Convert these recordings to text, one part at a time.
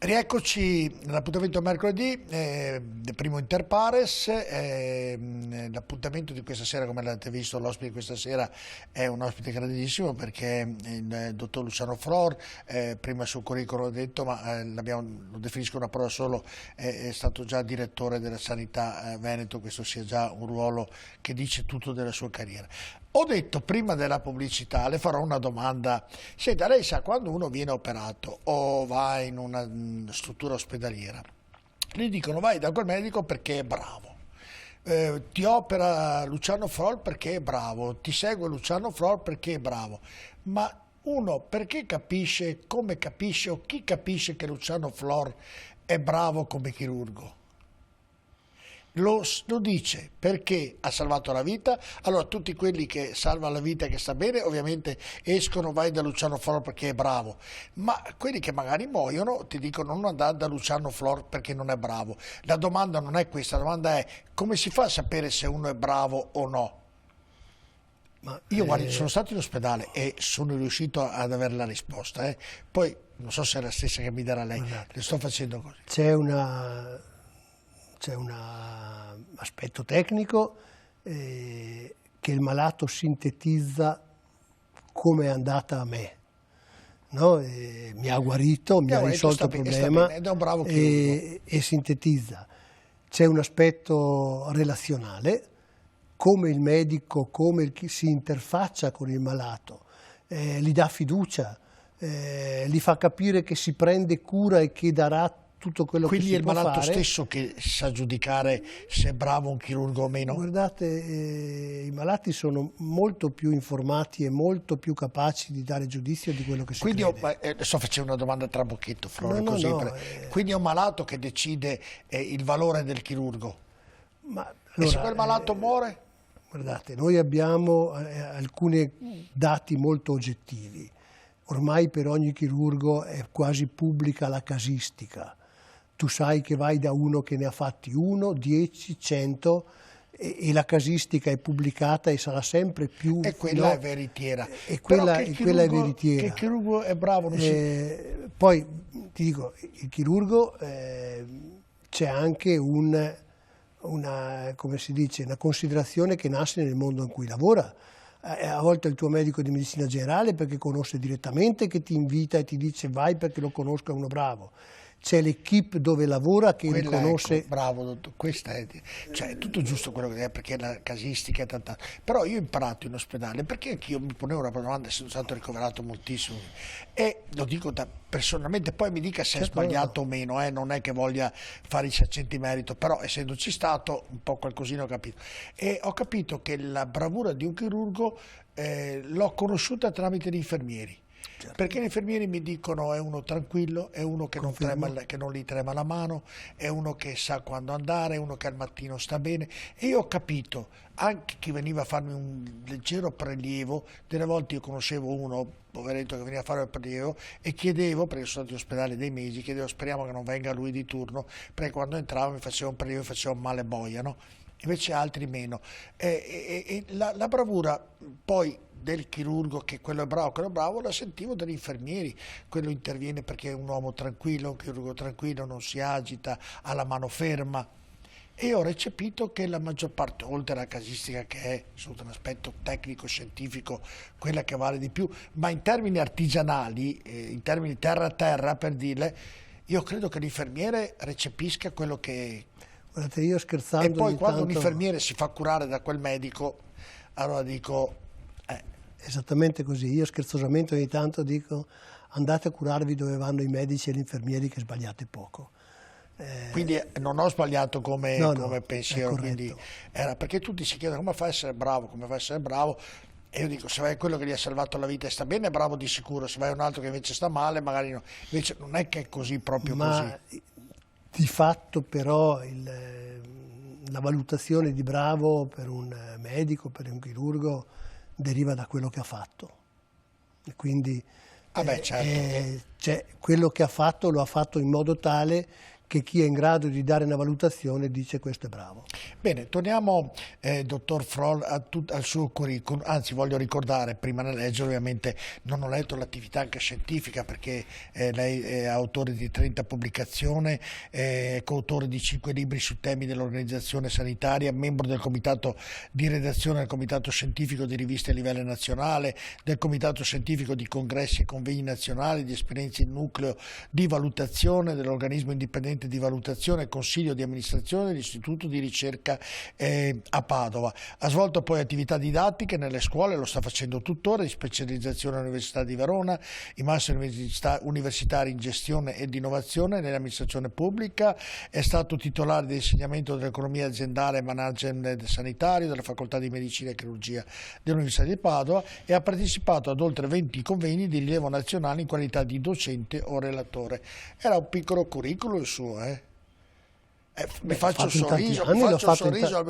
Rieccoci nell'appuntamento mercoledì, primo Inter Pares. L'appuntamento di questa sera, come l'avete visto, l'ospite di questa sera è un ospite grandissimo perché il dottor Luciano Flor, prima sul curriculum ho detto, ma lo definisco una parola solo, è stato già direttore della sanità Veneto, questo sia già un ruolo che dice tutto della sua carriera. Ho detto prima della pubblicità, le farò una domanda. Senta, lei sa, quando uno viene operato o va in una struttura ospedaliera, gli dicono vai da quel medico perché è bravo, ti opera Luciano Flor perché è bravo, ti segue Luciano Flor perché è bravo, ma uno perché capisce, come capisce o chi capisce che Luciano Flor è bravo come chirurgo? Lo dice perché ha salvato la vita. Allora tutti quelli che salvano la vita e che sta bene ovviamente escono, vai da Luciano Flor perché è bravo, ma quelli che magari muoiono ti dicono non andare da Luciano Flor perché non è bravo. La domanda non è questa, la domanda è come si fa a sapere se uno è bravo o no? Ma io guardi, sono stato in ospedale e sono riuscito ad avere la risposta, poi non so se è la stessa che mi darà lei. Le sto facendo così. C'è un aspetto tecnico che il malato sintetizza come è andata a me, no? Mi ha guarito, mi ha risolto il problema ed è un bravo e sintetizza. C'è un aspetto relazionale, come il medico, come si interfaccia con il malato, gli dà fiducia, gli fa capire che si prende cura e che darà tutto quello che si può fare. Quindi è il malato stesso che sa giudicare se è bravo un chirurgo o meno? Guardate, i malati sono molto più informati e molto più capaci di dare giudizio di quello che si crede. Sto facendo una domanda tra bocchetto, Flore, no, così. no, quindi è un malato che decide il valore del chirurgo. Allora, e se quel malato muore? Guardate, noi abbiamo alcuni dati molto oggettivi. Ormai per ogni chirurgo è quasi pubblica la casistica. Tu sai che vai da uno che ne ha fatti 1, 10, 100 e la casistica è pubblicata e sarà sempre più... E quella è veritiera. E quella è veritiera. Che il chirurgo è bravo. Poi ti dico, il chirurgo c'è anche una considerazione che nasce nel mondo in cui lavora. A volte il tuo medico di medicina generale perché conosce direttamente, che ti invita e ti dice vai perché lo conosco, è uno bravo. C'è l'equipe dove lavora che riconosce... Ecco, bravo, dottor, questa è tutto giusto quello che è, perché la casistica è tanta... Però io ho imparato in ospedale, perché anch'io mi ponevo una domanda, essendo stato ricoverato moltissimo, e lo dico personalmente, poi mi dica se è sbagliato o meno, non è che voglia fare i saccenti merito, però essendoci stato un po' qualcosina ho capito. E ho capito che la bravura di un chirurgo l'ho conosciuta tramite gli infermieri. Certo. Perché gli infermieri mi dicono è uno tranquillo, è uno che non gli trema la mano, è uno che sa quando andare, è uno che al mattino sta bene. E io ho capito, anche chi veniva a farmi un leggero prelievo, delle volte io conoscevo uno, poveretto, che veniva a fare il prelievo e chiedevo, perché sono stato in ospedale dei mesi, chiedevo speriamo che non venga lui di turno, perché quando entravo mi faceva un prelievo e faceva un male boia, no? Invece altri meno. La bravura poi del chirurgo, che quello è bravo, la sentivo dagli infermieri. Quello interviene perché è un uomo tranquillo, un chirurgo tranquillo, non si agita, ha la mano ferma. E ho recepito che la maggior parte, oltre alla casistica che è sotto un aspetto tecnico-scientifico quella che vale di più, ma in termini artigianali, in termini terra a terra, per dirle, io credo che l'infermiere recepisca quello che... Guardate, io scherzando... E poi quando un infermiere si fa curare da quel medico, allora dico... Esattamente così, io scherzosamente ogni tanto dico andate a curarvi dove vanno i medici e gli infermieri che sbagliate poco. Quindi non ho sbagliato come pensiero, quindi era perché tutti si chiedono come fa a essere bravo, e io dico se vai a quello che gli ha salvato la vita e sta bene è bravo di sicuro, se vai a un altro che invece sta male magari no, invece non è che è così proprio così. Di fatto però la valutazione di bravo per un medico, per un chirurgo deriva da quello che ha fatto. E quindi certo. quello che ha fatto lo ha fatto in modo tale che chi è in grado di dare una valutazione dice questo è bravo. Bene, torniamo, dottor Froll, al suo curriculum. Anzi, voglio ricordare, prima di leggere, ovviamente non ho letto l'attività anche scientifica, perché lei è autore di 30 pubblicazioni, coautore di 5 libri su temi dell'organizzazione sanitaria, membro del comitato di redazione del comitato scientifico di riviste a livello nazionale, del comitato scientifico di congressi e convegni nazionali, di esperienze in nucleo di valutazione dell'organismo indipendente di valutazione e consiglio di amministrazione dell'istituto di ricerca a Padova. Ha svolto poi attività didattiche nelle scuole, lo sta facendo tuttora, di specializzazione all'Università di Verona, i master universitari in gestione ed innovazione nell'amministrazione pubblica, è stato titolare di insegnamento dell'economia aziendale e management sanitario della Facoltà di Medicina e Chirurgia dell'Università di Padova e ha partecipato ad oltre 20 convegni di rilievo nazionale in qualità di docente o relatore. Era un piccolo curriculum il suo. Mi faccio un sorriso, l'ho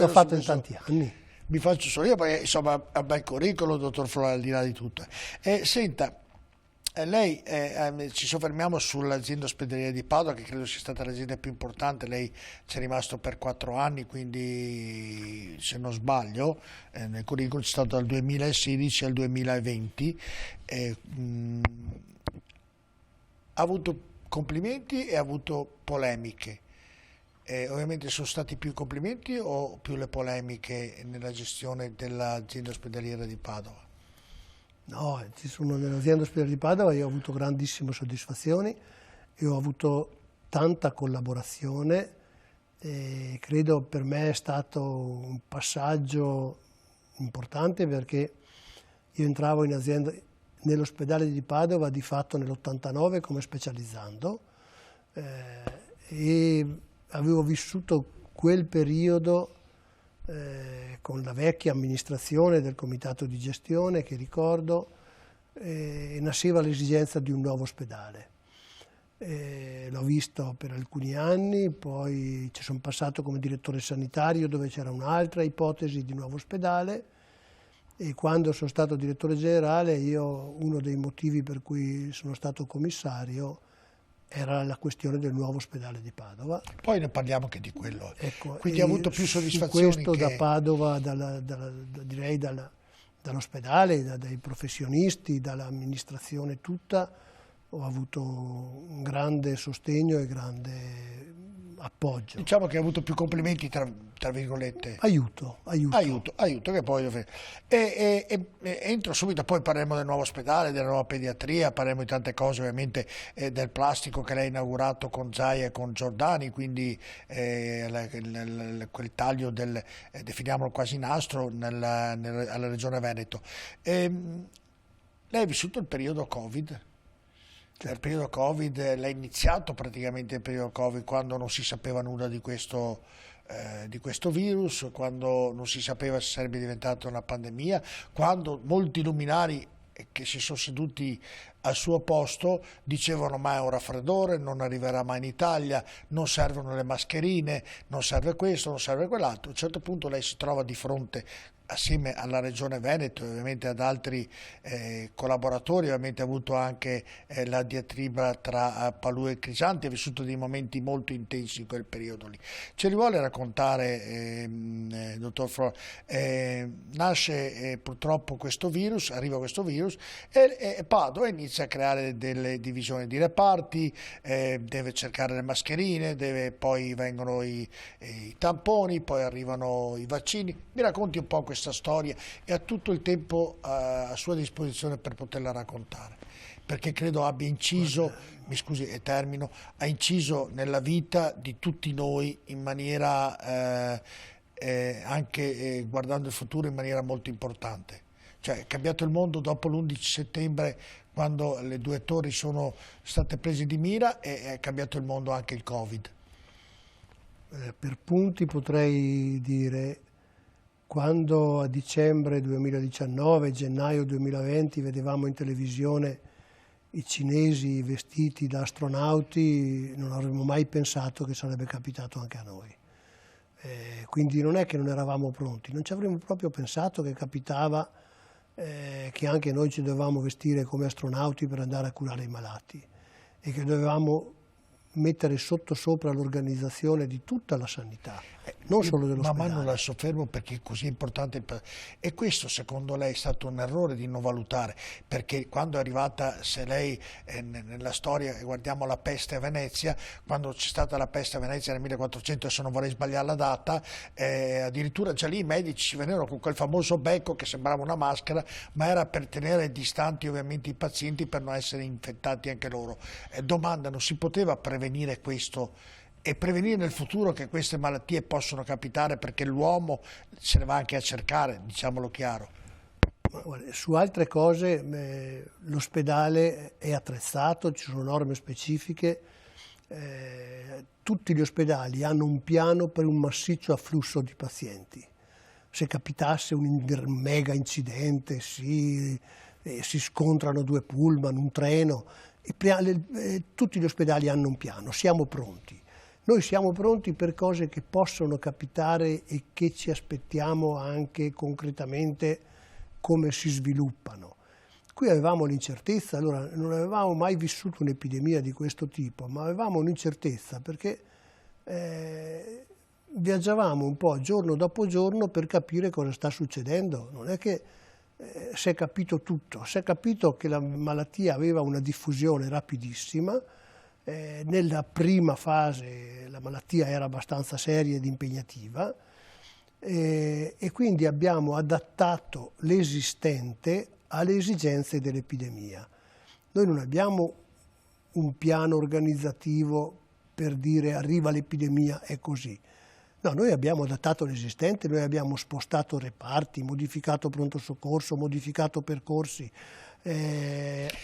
fatto in tanti anni. Mi faccio un sorriso perché insomma è un bel curriculum, dottor Flora, al di là di tutto. Senta, lei, ci soffermiamo sull'azienda ospedaliera di Padova, che credo sia stata l'azienda più importante. Lei ci è rimasto per 4 anni, quindi se non sbaglio nel curriculum c'è stato dal 2016 al 2020. Ha avuto complimenti e ha avuto polemiche. Ovviamente sono stati più complimenti o più le polemiche nella gestione dell'azienda ospedaliera di Padova? No, nell'azienda ospedaliera di Padova io ho avuto grandissime soddisfazioni e ho avuto tanta collaborazione e credo per me è stato un passaggio importante, perché io entravo in azienda nell'ospedale di Padova di fatto nell'89 come specializzando e avevo vissuto quel periodo con la vecchia amministrazione del comitato di gestione, che ricordo, nasceva l'esigenza di un nuovo ospedale. L'ho visto per alcuni anni, poi ci sono passato come direttore sanitario dove c'era un'altra ipotesi di nuovo ospedale, e quando sono stato direttore generale uno dei motivi per cui sono stato commissario era la questione del nuovo ospedale di Padova. Poi ne parliamo anche di quello. Ecco, quindi ha avuto più soddisfazioni questo da Padova, direi dall'ospedale, dai professionisti, dall'amministrazione tutta, ho avuto un grande sostegno e grande appoggio. Diciamo che ha avuto più complimenti, tra virgolette. Aiuto, che poi entro subito, poi parleremo del nuovo ospedale, della nuova pediatria, parleremo di tante cose, ovviamente del plastico che lei ha inaugurato con Zaia e con Giordani, quindi quel taglio definiamolo quasi nastro alla regione Veneto. Lei ha vissuto il periodo Covid? Nel periodo Covid, l'ha iniziato praticamente il periodo Covid, quando non si sapeva nulla di questo virus, quando non si sapeva se sarebbe diventata una pandemia, quando molti luminari che si sono seduti al suo posto dicevano ma è un raffreddore, non arriverà mai in Italia, non servono le mascherine, non serve questo, non serve quell'altro. A un certo punto lei si trova di fronte, assieme alla Regione Veneto e ovviamente ad altri collaboratori, ovviamente ha avuto anche la diatriba tra Palù e Crisanti, ha vissuto dei momenti molto intensi in quel periodo lì. Ce li vuole raccontare, dottor Flor? Nasce purtroppo questo virus, arriva questo virus e Padova inizia a creare delle divisioni di reparti, deve cercare le mascherine, poi vengono i tamponi, poi arrivano i vaccini. Mi racconti un po' questa storia, e ha tutto il tempo a sua disposizione per poterla raccontare, perché credo abbia inciso, mi scusi e termino, ha inciso nella vita di tutti noi in maniera anche guardando il futuro in maniera molto importante. Cioè è cambiato il mondo dopo l'11 settembre, quando le 2 torri sono state prese di mira, e è cambiato il mondo anche il Covid. Per punti potrei dire: quando a dicembre 2019, gennaio 2020 vedevamo in televisione i cinesi vestiti da astronauti, non avremmo mai pensato che sarebbe capitato anche a noi. Quindi non è che non eravamo pronti, non ci avremmo proprio pensato che capitava che anche noi ci dovevamo vestire come astronauti per andare a curare i malati, e che dovevamo mettere sopra l'organizzazione di tutta la sanità, non solo dell'ospedale. Ma non la soffermo perché è così importante. E questo secondo lei è stato un errore di non valutare, perché quando è arrivata, se lei nella storia guardiamo la peste a Venezia, quando c'è stata la peste a Venezia nel 1400, adesso non vorrei sbagliare la data, addirittura già lì i medici ci venivano con quel famoso becco che sembrava una maschera, ma era per tenere distanti ovviamente i pazienti per non essere infettati anche loro. Domanda, non si poteva prevenire questo e prevenire nel futuro che queste malattie possono capitare, perché l'uomo se ne va anche a cercare, diciamolo chiaro. Su altre cose l'ospedale è attrezzato, ci sono norme specifiche, tutti gli ospedali hanno un piano per un massiccio afflusso di pazienti. Se capitasse un mega incidente, si scontrano due pullman, un treno, tutti gli ospedali hanno un piano, siamo pronti. Noi siamo pronti per cose che possono capitare e che ci aspettiamo anche concretamente come si sviluppano. Qui avevamo l'incertezza, allora non avevamo mai vissuto un'epidemia di questo tipo, ma avevamo un'incertezza perché viaggiavamo un po' giorno dopo giorno per capire cosa sta succedendo. Non è che si è capito tutto, si è capito che la malattia aveva una diffusione rapidissima. Nella prima fase la malattia era abbastanza seria ed impegnativa e quindi abbiamo adattato l'esistente alle esigenze dell'epidemia. Noi non abbiamo un piano organizzativo per dire arriva l'epidemia, è così. No, noi abbiamo adattato l'esistente, noi abbiamo spostato reparti, modificato pronto soccorso, modificato percorsi,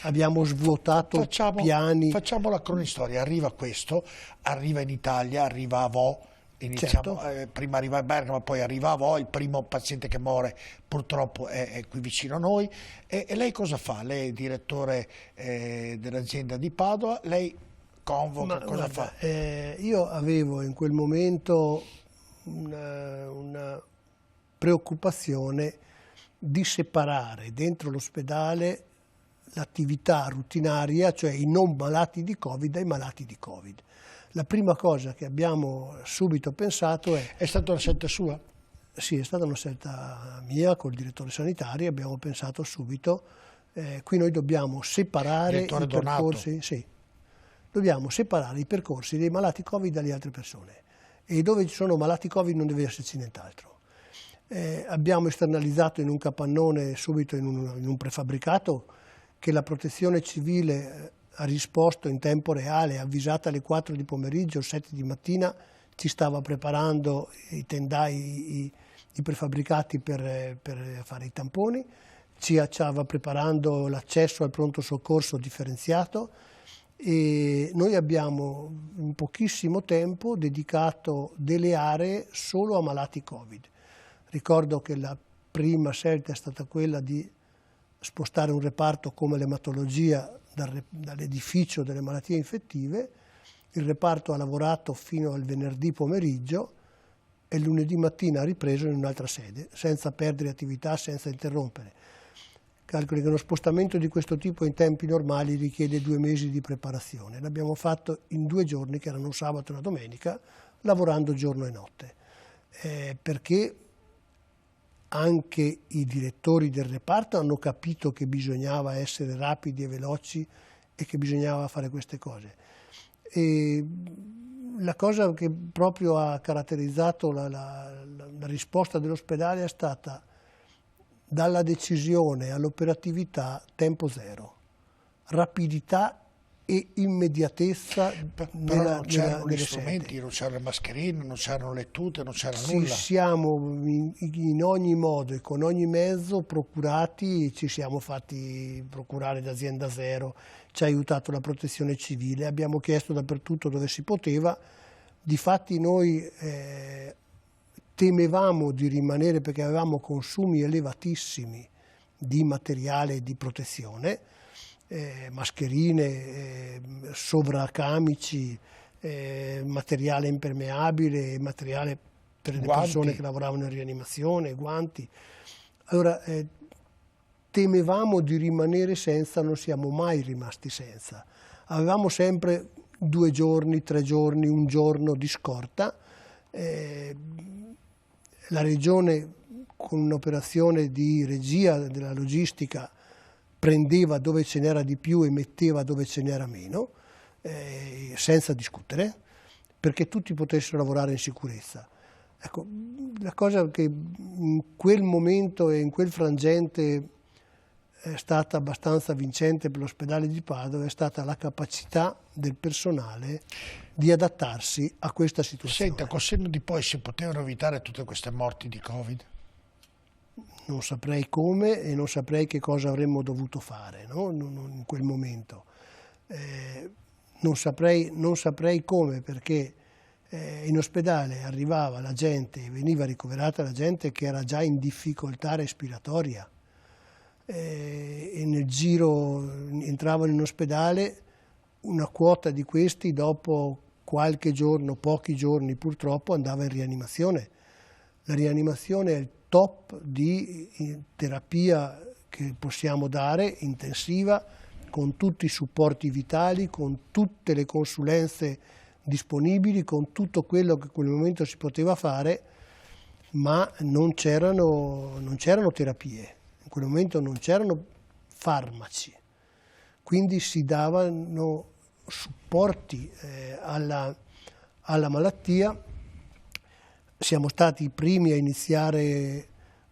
abbiamo svuotato piani. Facciamo la cronistoria, arriva questo, arriva in Italia, arriva a Vo, iniziamo, certo. Prima arriva a Bergamo, poi arriva a Vo, il primo paziente che muore purtroppo è qui vicino a noi. E lei cosa fa? Lei è direttore dell'azienda di Padova, lei convoca, cosa fa? Io avevo in quel momento una preoccupazione di separare dentro l'ospedale l'attività rutinaria, cioè i non malati di Covid dai malati di Covid. La prima cosa che abbiamo subito pensato è... È stata una scelta sua? Sì, è stata una scelta mia col direttore sanitario, abbiamo pensato subito, qui noi dobbiamo separare i percorsi. Sì, dobbiamo separare i percorsi dei malati Covid dalle altre persone e dove ci sono malati Covid non deve esserci nient'altro. Abbiamo esternalizzato in un capannone subito in un prefabbricato che la protezione civile ha risposto in tempo reale, avvisata alle 4 di pomeriggio, 7 di mattina, ci stava preparando i tendai, i prefabbricati per fare i tamponi, ci stava preparando l'accesso al pronto soccorso differenziato e noi abbiamo in pochissimo tempo dedicato delle aree solo a malati Covid. Ricordo che la prima scelta è stata quella di spostare un reparto come l'ematologia dall'edificio delle malattie infettive. Il reparto ha lavorato fino al venerdì pomeriggio e lunedì mattina ha ripreso in un'altra sede, senza perdere attività, senza interrompere. Calcoli che uno spostamento di questo tipo in tempi normali richiede 2 mesi di preparazione. L'abbiamo fatto in 2 giorni, che erano un sabato e una domenica, lavorando giorno e notte. Perché anche i direttori del reparto hanno capito che bisognava essere rapidi e veloci e che bisognava fare queste cose. E la cosa che proprio ha caratterizzato la risposta dell'ospedale è stata dalla decisione all'operatività tempo zero, rapidità e immediatezza. Però non c'erano gli strumenti, non c'erano le mascherine, non c'erano le tute, non c'era nulla. Siamo in ogni modo e con ogni mezzo procurati, ci siamo fatti procurare da Azienda Zero, ci ha aiutato la protezione civile, abbiamo chiesto dappertutto dove si poteva. Difatti noi temevamo di rimanere perché avevamo consumi elevatissimi di materiale di protezione, mascherine, sovracamici, materiale impermeabile, materiale per le persone che lavoravano in rianimazione, guanti. Allora temevamo di rimanere senza, non siamo mai rimasti senza. Avevamo sempre 2 giorni, 3 giorni, un giorno di scorta. La Regione, con un'operazione di regia della logistica, prendeva dove ce n'era di più e metteva dove ce n'era meno, senza discutere, perché tutti potessero lavorare in sicurezza. Ecco, la cosa che in quel momento e in quel frangente è stata abbastanza vincente per l'ospedale di Padova è stata la capacità del personale di adattarsi a questa situazione. Senta, col senno di poi si potevano evitare tutte queste morti di Covid? Non saprei come e non saprei che cosa avremmo dovuto fare, no? In quel momento. Non saprei come, perché in ospedale arrivava la gente, veniva ricoverata la gente che era già in difficoltà respiratoria. E nel giro entravano in ospedale, una quota di questi dopo qualche giorno, pochi giorni purtroppo, andava in rianimazione. La rianimazione è il top di terapia che possiamo dare, intensiva, con tutti i supporti vitali, con tutte le consulenze disponibili, con tutto quello che in quel momento si poteva fare, ma non c'erano terapie. In quel momento non c'erano farmaci, quindi si davano supporti alla malattia. Siamo stati i primi a iniziare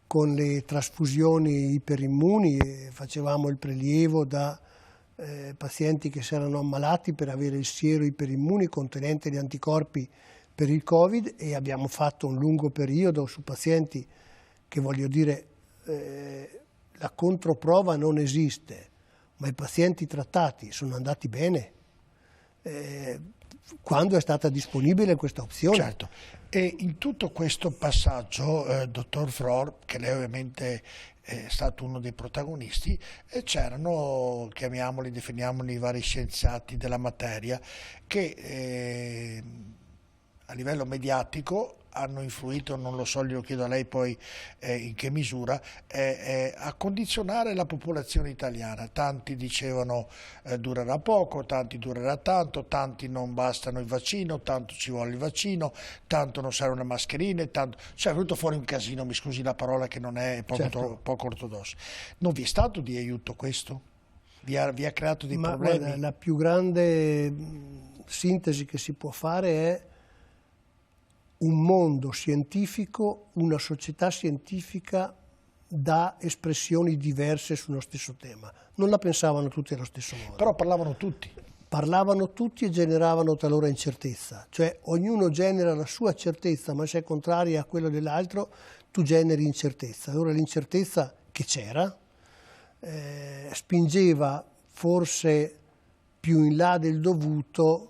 con le trasfusioni iperimmuni, facevamo il prelievo da pazienti che si erano ammalati per avere il siero iperimmuni contenente gli anticorpi per il Covid, e abbiamo fatto un lungo periodo su pazienti che, voglio dire, la controprova non esiste, ma i pazienti trattati sono andati bene quando è stata disponibile questa opzione. Certo, e in tutto questo passaggio, dottor Fror, che lei ovviamente è stato uno dei protagonisti, c'erano, chiamiamoli, definiamoli, i vari scienziati della materia che a livello mediatico hanno influito, non lo so, glielo chiedo a lei poi in che misura, a condizionare la popolazione italiana. Tanti dicevano durerà poco, tanti durerà tanto, tanti non bastano il vaccino, tanto ci vuole il vaccino, tanto non servono le mascherine, tanto... Cioè è venuto fuori un casino, mi scusi la parola che non è poco ortodossa. Non vi è stato di aiuto questo? Vi ha creato dei problemi? Guarda, la più grande sintesi che si può fare è un mondo scientifico, una società scientifica dà espressioni diverse sullo stesso tema. Non la pensavano tutti allo stesso modo. Però parlavano tutti. Parlavano tutti e generavano talora incertezza. Cioè ognuno genera la sua certezza, ma se è contraria a quello dell'altro, tu generi incertezza. Allora l'incertezza che c'era spingeva forse più in là del dovuto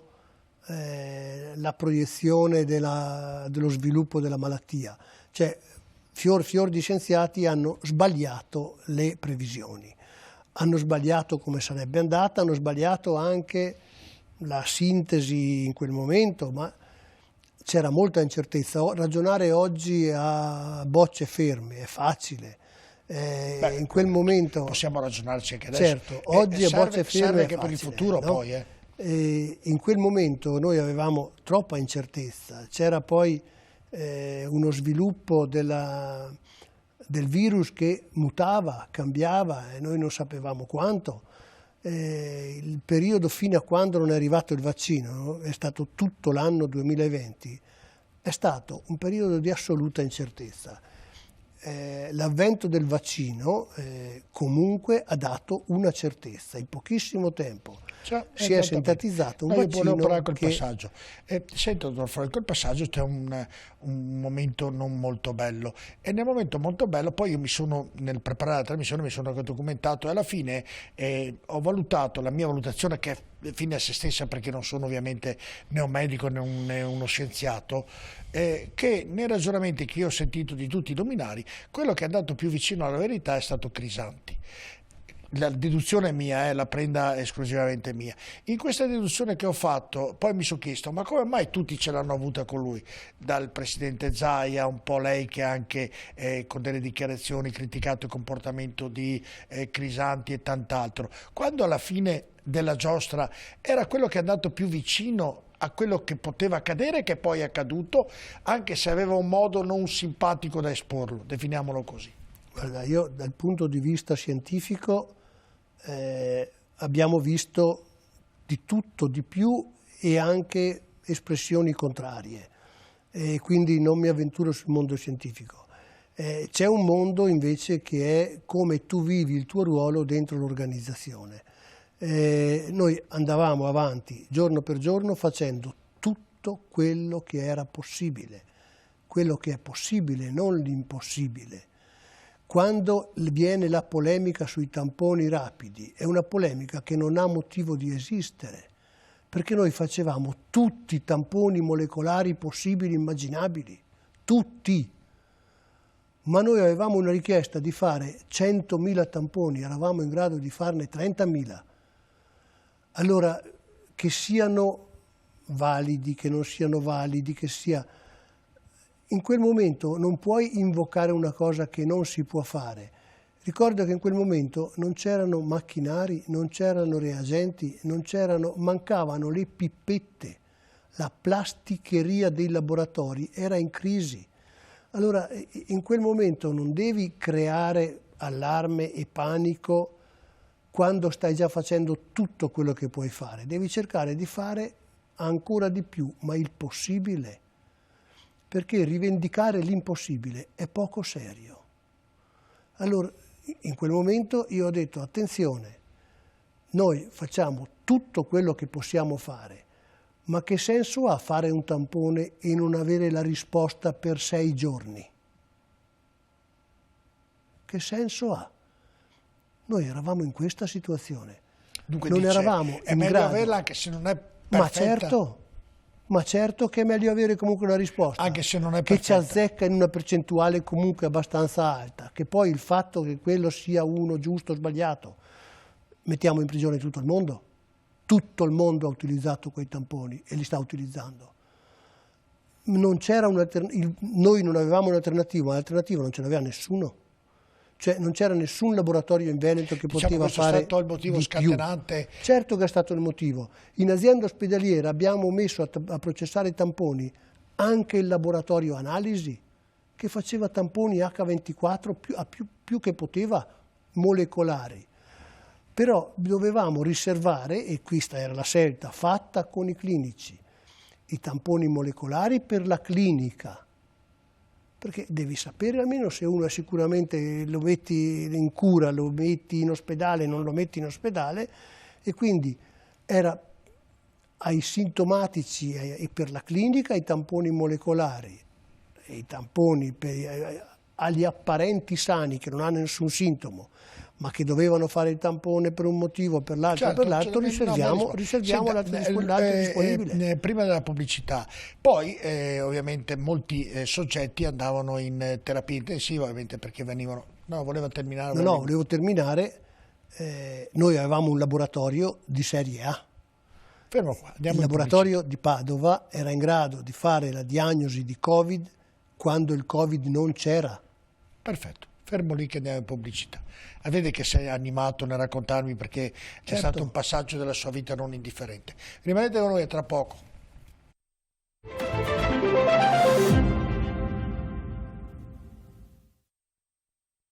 la proiezione dello sviluppo della malattia. Cioè fior di scienziati hanno sbagliato le previsioni, hanno sbagliato come sarebbe andata, hanno sbagliato anche la sintesi in quel momento, ma c'era molta incertezza. Ragionare oggi a bocce ferme è facile. In quel momento possiamo ragionarci anche adesso. Certo, oggi a bocce ferme serve è anche facile, per il futuro, no? poi. In quel momento noi avevamo troppa incertezza, c'era poi uno sviluppo del virus che mutava, cambiava e noi non sapevamo quanto. Il periodo fino a quando non è arrivato il vaccino, è stato tutto l'anno 2020, è stato un periodo di assoluta incertezza. L'avvento del vaccino comunque ha dato una certezza, in pochissimo tempo si è sintetizzato un vaccino. Io volevo parlare col passaggio. Sento, dottor Freud, col passaggio c'è un momento non molto bello, e nel momento molto bello poi io nel preparare la trasmissione mi sono documentato e alla fine ho valutato, la mia valutazione che è fine a se stessa, perché non sono ovviamente né un medico né uno scienziato, che nei ragionamenti che io ho sentito di tutti i luminari, quello che è andato più vicino alla verità è stato Crisanti. La deduzione è mia, la prenda esclusivamente mia. In questa deduzione che ho fatto, poi mi sono chiesto, ma come mai tutti ce l'hanno avuta con lui? Dal presidente Zaia, un po' lei che anche con delle dichiarazioni criticato il comportamento di Crisanti e tant'altro. Quando alla fine della giostra era quello che è andato più vicino a quello che poteva accadere, che poi è accaduto, anche se aveva un modo non simpatico da esporlo, definiamolo così. Guarda, io dal punto di vista scientifico abbiamo visto di tutto, di più e anche espressioni contrarie, quindi non mi avventuro sul mondo scientifico. C'è un mondo invece che è come tu vivi il tuo ruolo dentro l'organizzazione. Noi andavamo avanti giorno per giorno facendo tutto quello che era possibile, quello che è possibile, non l'impossibile. Quando viene la polemica sui tamponi rapidi, è una polemica che non ha motivo di esistere, perché noi facevamo tutti i tamponi molecolari possibili e immaginabili, tutti. Ma noi avevamo una richiesta di fare 100.000 tamponi, eravamo in grado di farne 30.000. Allora, che siano validi, che non siano validi, che sia... In quel momento non puoi invocare una cosa che non si può fare. Ricorda che in quel momento non c'erano macchinari, non c'erano reagenti, mancavano le pippette. La plasticheria dei laboratori era in crisi. Allora, in quel momento non devi creare allarme e panico quando stai già facendo tutto quello che puoi fare. Devi cercare di fare ancora di più, ma il possibile. Perché rivendicare l'impossibile è poco serio. Allora, in quel momento io ho detto, attenzione, noi facciamo tutto quello che possiamo fare, ma che senso ha fare un tampone e non avere la risposta per 6 giorni? Che senso ha? Noi eravamo in questa situazione. Dunque non dice, eravamo è in meglio grado. averla anche se non è perfetta. Ma certo che è meglio avere comunque una risposta. Anche se non è che ci perfetta. azzecca in una percentuale comunque abbastanza alta. Che poi il fatto che quello sia uno giusto o sbagliato, mettiamo in prigione tutto il mondo. Tutto il mondo ha utilizzato quei tamponi e li sta utilizzando. Noi non avevamo un'alternativa, ma l'alternativa non ce l'aveva nessuno. Cioè non c'era nessun laboratorio in Veneto che poteva fare è stato il motivo scatenante. Più. Certo che è stato il motivo. In azienda ospedaliera abbiamo messo a processare i tamponi anche il laboratorio analisi, che faceva tamponi H24 più che poteva, molecolari. Però dovevamo riservare, e questa era la scelta fatta con i clinici, i tamponi molecolari per la clinica. Perché devi sapere almeno se uno sicuramente lo metti in cura, lo metti in ospedale, non lo metti in ospedale, e quindi era ai sintomatici e per la clinica i tamponi molecolari, e i tamponi agli apparenti sani che non hanno nessun sintomo, ma che dovevano fare il tampone per un motivo o per l'altro, certo, per l'altro riserviamo l'altro disponibile. Prima della pubblicità, poi ovviamente molti soggetti andavano in terapia intensiva, ovviamente perché venivano... No, voleva terminare? No, volevo terminare. Noi avevamo un laboratorio di serie A. Fermo qua, il laboratorio di Padova era in grado di fare la diagnosi di Covid quando il Covid non c'era. Perfetto. Fermo lì che andiamo in pubblicità. Vede che sei animato nel raccontarmi perché è stato un passaggio della sua vita non indifferente. Rimanete con noi, tra poco.